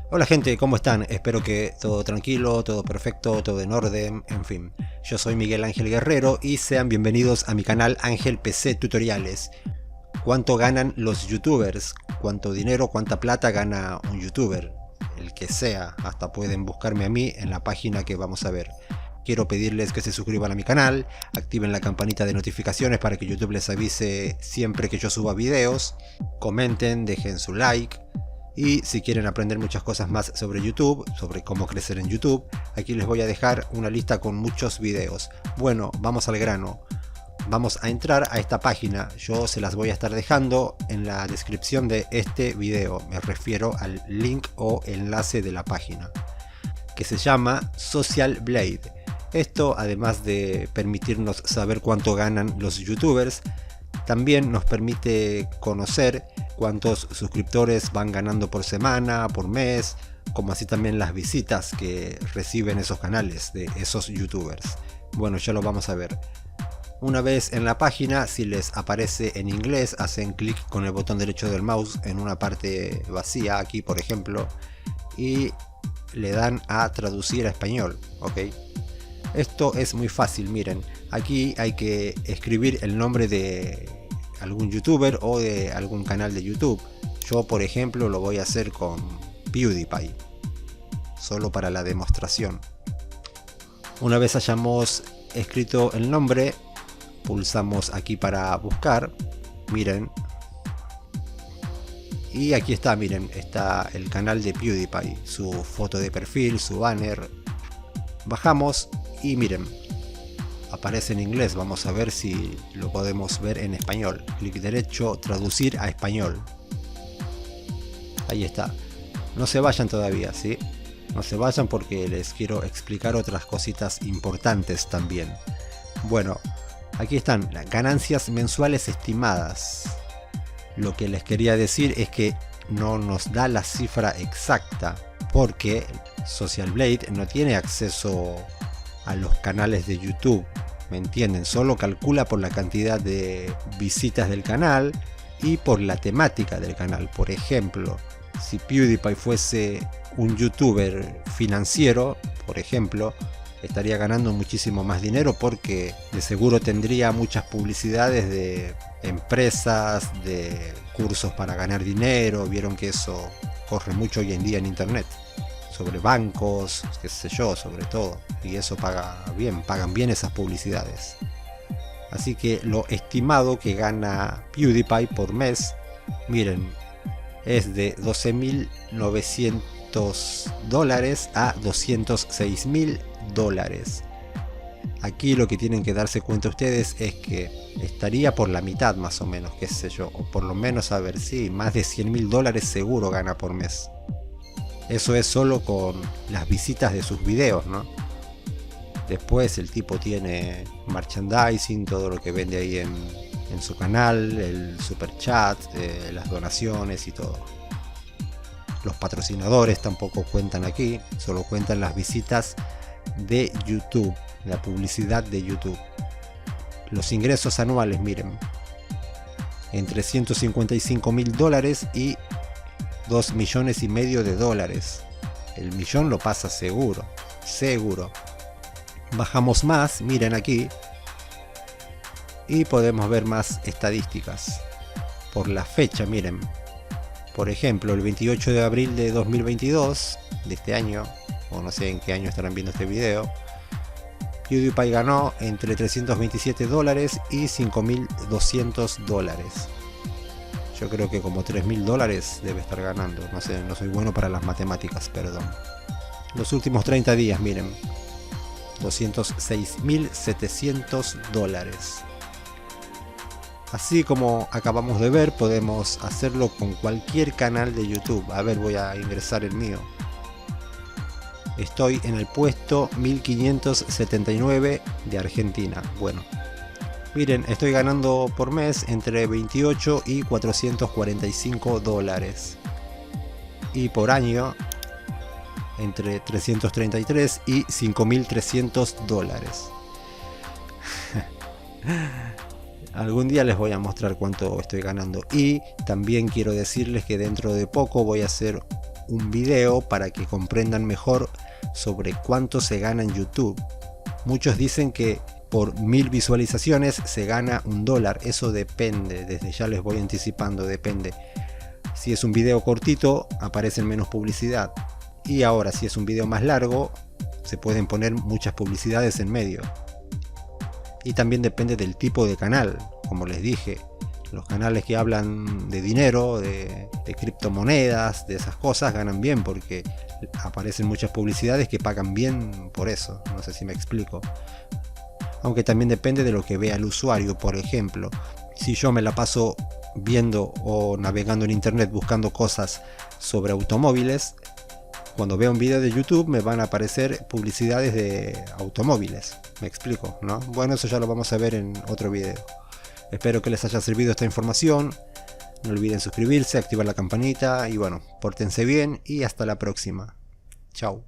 Hola gente, ¿cómo están? Espero que todo tranquilo, todo perfecto, todo en orden, en fin. Yo soy Miguel Ángel Guerrero y sean bienvenidos a mi canal Ángel PC Tutoriales. ¿Cuánto ganan los youtubers? ¿Cuánto dinero, cuánta plata gana un youtuber? El que sea, hasta pueden buscarme a mí en la página que vamos a ver. Quiero pedirles que se suscriban a mi canal, activen la campanita de notificaciones para que YouTube les avise siempre que yo suba videos, comenten, dejen su like. Y si quieren aprender muchas cosas más sobre YouTube, sobre cómo crecer en YouTube, aquí les voy a dejar una lista con muchos videos. Bueno, vamos al grano. Vamos a entrar a esta página. Yo se las voy a estar dejando en la descripción de este video. Me refiero al link o enlace de la página, que se llama Social Blade. Esto, además de permitirnos saber cuánto ganan los youtubers, también nos permite conocer cuántos suscriptores van ganando por semana, por mes, como así también las visitas que reciben esos canales de esos youtubers. Bueno, ya lo vamos a ver. Una vez en la página, si les aparece en inglés, hacen clic con el botón derecho del mouse en una parte vacía, aquí por ejemplo, y le dan a traducir a español, ¿ok? Esto es muy fácil, miren, aquí hay que escribir el nombre de algún youtuber o de algún canal de YouTube. Yo por ejemplo lo voy a hacer con PewDiePie, solo para la demostración. Una vez hayamos escrito el nombre, pulsamos aquí para buscar, miren, y aquí está, miren, está el canal de PewDiePie, su foto de perfil, su banner. Bajamos y miren, aparece en inglés. Vamos a ver si lo podemos ver en español. Clic derecho, traducir a español. Ahí está. No se vayan todavía, ¿sí? No se vayan porque les quiero explicar otras cositas importantes también. Bueno, aquí están las ganancias mensuales estimadas. Lo que les quería decir es que no nos da la cifra exacta, porque Social Blade no tiene acceso a los canales de YouTube, ¿me entienden? Solo calcula por la cantidad de visitas del canal y por la temática del canal. Por ejemplo, si PewDiePie fuese un youtuber financiero, por ejemplo, estaría ganando muchísimo más dinero porque de seguro tendría muchas publicidades de empresas, de cursos para ganar dinero. Vieron que eso corre mucho hoy en día en internet, sobre bancos, qué sé yo, sobre todo, y eso pagan bien esas publicidades. Así que lo estimado que gana PewDiePie por mes, miren, es de $12.900 a $206.000. Aquí lo que tienen que darse cuenta ustedes es que estaría por la mitad más o menos, qué sé yo, o por lo menos, a ver, si más de $100.000 seguro gana por mes. Eso es solo con las visitas de sus videos, ¿no? Después el tipo tiene merchandising, todo lo que vende ahí en su canal, el super chat, las donaciones y todo. Los patrocinadores tampoco cuentan aquí, solo cuentan las visitas de YouTube, la publicidad de YouTube. Los ingresos anuales, miren, entre $155.000 y $2,5 millones de dólares. El millón lo pasa seguro, seguro. Bajamos más, miren aquí, y podemos ver más estadísticas por la fecha. Miren, por ejemplo, el 28 de abril de 2022, de este año, o no sé en qué año estarán viendo este video, PewDiePie ganó entre $327 y $5.200. Yo creo que como $3.000 debe estar ganando. No sé, no soy bueno para las matemáticas, perdón. Los últimos 30 días, miren, $206.700. Así como acabamos de ver, podemos hacerlo con cualquier canal de YouTube. A ver, voy a ingresar el mío. Estoy en el puesto 1579 de Argentina. Bueno, miren, estoy ganando por mes entre 28 y $445. Y por año entre 333 y $5.300. Algún día les voy a mostrar cuánto estoy ganando. Y también quiero decirles que dentro de poco voy a hacer un video para que comprendan mejor sobre cuánto se gana en YouTube. Muchos dicen que por 1000 visualizaciones se gana $1. Eso depende, desde ya les voy anticipando, depende. Si es un video cortito, aparecen menos publicidad. Y ahora, si es un video más largo, se pueden poner muchas publicidades en medio. Y también depende del tipo de canal, como les dije. Los canales que hablan de dinero, de criptomonedas, de esas cosas, ganan bien porque aparecen muchas publicidades que pagan bien por eso. No sé si me explico. Aunque también depende de lo que vea el usuario. Por ejemplo, si yo me la paso viendo o navegando en internet buscando cosas sobre automóviles, cuando veo un video de YouTube me van a aparecer publicidades de automóviles. ¿Me explico? ¿No? Bueno, eso ya lo vamos a ver en otro video. Espero que les haya servido esta información. No olviden suscribirse, activar la campanita y bueno, pórtense bien y hasta la próxima. Chao.